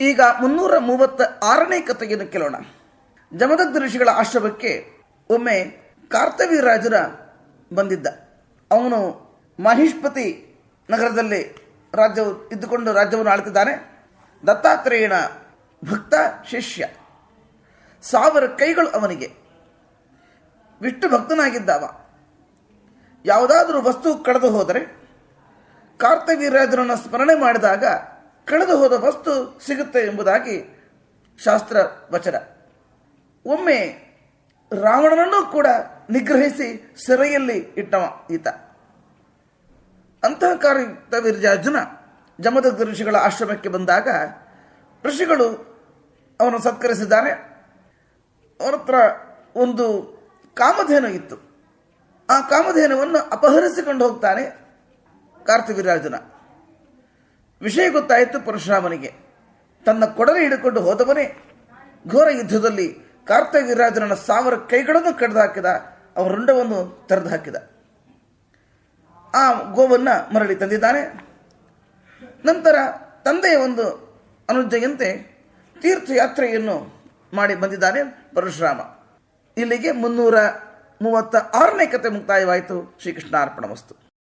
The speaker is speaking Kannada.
ಈಗ 336ನೇ ಕಥೆಯನ್ನು ಕೇಳೋಣ. ಜಮದಗ್ನಿ ಋಷಿಗಳ ಆಶ್ರಮಕ್ಕೆ ಒಮ್ಮೆ ಕಾರ್ತವೀರ್ಯರಾಜನ ಬಂದಿದ್ದ. ಅವನು ಮಹಿಷ್ಪತಿ ನಗರದಲ್ಲಿ ಇದ್ದುಕೊಂಡು ರಾಜ್ಯವನ್ನು ಆಳ್ತಿದ್ದಾನೆ. ದತ್ತಾತ್ರೇಯನ ಭಕ್ತ ಶಿಷ್ಯ, 1000 ಕೈಗಳು ಅವನಿಗೆ. ವಿಷ್ಣು ಭಕ್ತನಾಗಿದ್ದವ. ಯಾವುದಾದರೂ ವಸ್ತು ಕಳೆದು ಹೋದರೆ ಕಾರ್ತವೀರ್ಯರಾಜನನ್ನು ಸ್ಮರಣೆ ಮಾಡಿದಾಗ ಕಳೆದು ಹೋದ ವಸ್ತು ಸಿಗುತ್ತೆ ಎಂಬುದಾಗಿ ಶಾಸ್ತ್ರ ವಚನ. ಒಮ್ಮೆ ರಾವಣನನ್ನು ಕೂಡ ನಿಗ್ರಹಿಸಿ ಸೆರೆಯಲ್ಲಿ ಇಟ್ಟವ ಈತ. ಅಂತಹ ಕಾರ್ತವೀರ್ಯಾರ್ಜುನ ಜಮದಗ್ನಿ ಋಷಿಗಳ ಆಶ್ರಮಕ್ಕೆ ಬಂದಾಗ ಋಷಿಗಳು ಅವನು ಸತ್ಕರಿಸಿದ್ದಾರೆ. ಅವರ ಹತ್ರ ಒಂದು ಕಾಮಧೇನು ಇತ್ತು. ಆ ಕಾಮಧೇನುವನ್ನು ಅಪಹರಿಸಿಕೊಂಡು ಹೋಗ್ತಾನೆ ಕಾರ್ತವೀರ್ಯಾರ್ಜುನ. ವಿಷಯ ಗೊತ್ತಾಯಿತು ಪರಶುರಾಮನಿಗೆ. ತನ್ನ ಕೊಡಲಿ ಹಿಡಿಕೊಂಡು ಹೋದವನೇ ಘೋರ ಯುದ್ಧದಲ್ಲಿ ಕಾರ್ತವೀರ್ಯಾರ್ಜುನನ 1000 ಕೈಗಳನ್ನು ಕಡ್ದು ಹಾಕಿದ. ಅವನ ರುಂಡವನ್ನು ತೆರೆದು ಹಾಕಿದ. ಆ ಗೋವನ್ನು ಮರಳಿ ತಂದಿದ್ದಾನೆ. ನಂತರ ತಂದೆಯ ಒಂದು ಅನುಜ್ಞೆಯಂತೆ ತೀರ್ಥಯಾತ್ರೆಯನ್ನು ಮಾಡಿ ಬಂದಿದ್ದಾನೆ ಪರಶುರಾಮ. ಇಲ್ಲಿಗೆ 336ನೇ ಕಥೆ ಮುಕ್ತಾಯವಾಯಿತು. ಶ್ರೀಕೃಷ್ಣ ಅರ್ಪಣಮಸ್ತು.